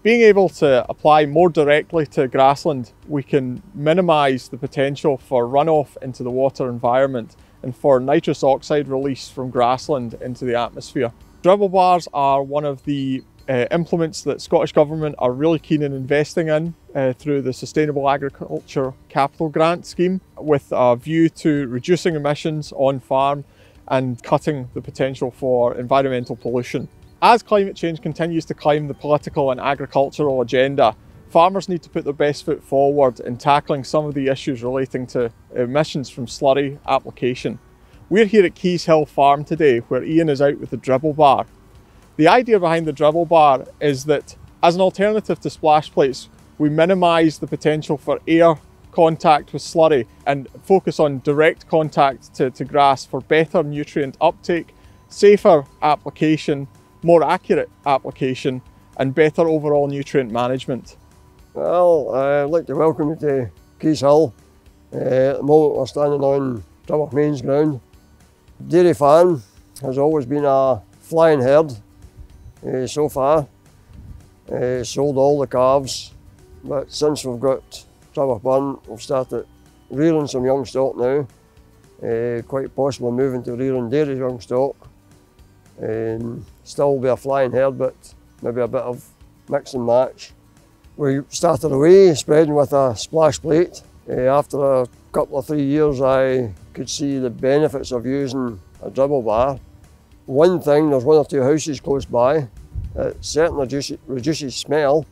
Being able to apply more directly to grassland, we can minimise the potential for runoff into the water environment and for nitrous oxide release from grassland into the atmosphere. Dribble bars are one of the implements that Scottish Government are really keen in investing in through the Sustainable Agriculture Capital Grant scheme, with a view to reducing emissions on farm and cutting the potential for environmental pollution. As climate change continues to climb the political and agricultural agenda, farmers need to put their best foot forward in tackling some of the issues relating to emissions from slurry application. We're here at Keyshill Farm today, where Ian is out with the dribble bar. The idea behind the dribble bar is that as an alternative to splash plates, we minimise the potential for air contact with slurry and focus on direct contact to grass for better nutrient uptake, safer application, more accurate application and better overall nutrient management. Well, I'd like to welcome you to Keyshill. At the moment we're standing on Dribble Mains ground. Dairy farm has always been a flying herd so far. Sold all the calves, but since we've got Dribble Burn, we've started rearing some young stock now. Quite possibly moving to rearing dairy young stock. Still be a flying herd, but maybe a bit of mix and match. We started away spreading with a splash plate. After a couple of 3 years, I could see the benefits of using a dribble bar. One thing, there's 1 or 2 houses close by. It certainly reduces smell.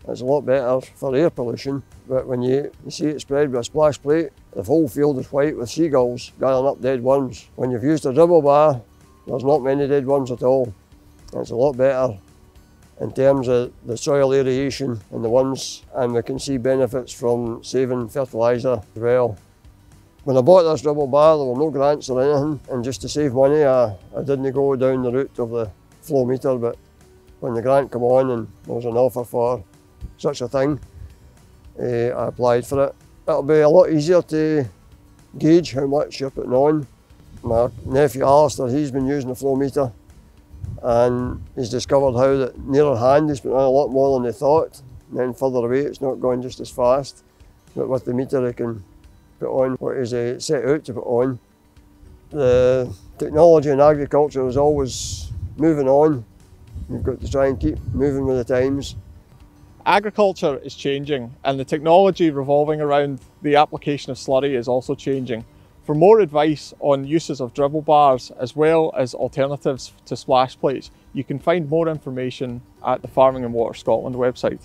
It's a lot better for air pollution. But when you see it spread with a splash plate, the whole field is white with seagulls gathering up dead worms. When you've used a dribble bar, there's not many dead worms at all. It's a lot better in terms of the soil aeration and the worms, and we can see benefits from saving fertiliser as well. When I bought this dribble bar, there were no grants or anything, and just to save money, I didn't go down the route of the flow meter, but when the grant came on and there was an offer for such a thing, I applied for it. It'll be a lot easier to gauge how much you're putting on. My nephew Alistair, he's been using the flow meter and he's discovered how that nearer hand he's putting on a lot more than he thought. And then further away it's not going just as fast. But with the meter he can put on what he's set out to put on. The technology in agriculture is always moving on. You've got to try and keep moving with the times. Agriculture is changing and the technology revolving around the application of slurry is also changing. For more advice on uses of dribble bars as well as alternatives to splash plates, you can find more information at the Farming and Water Scotland website.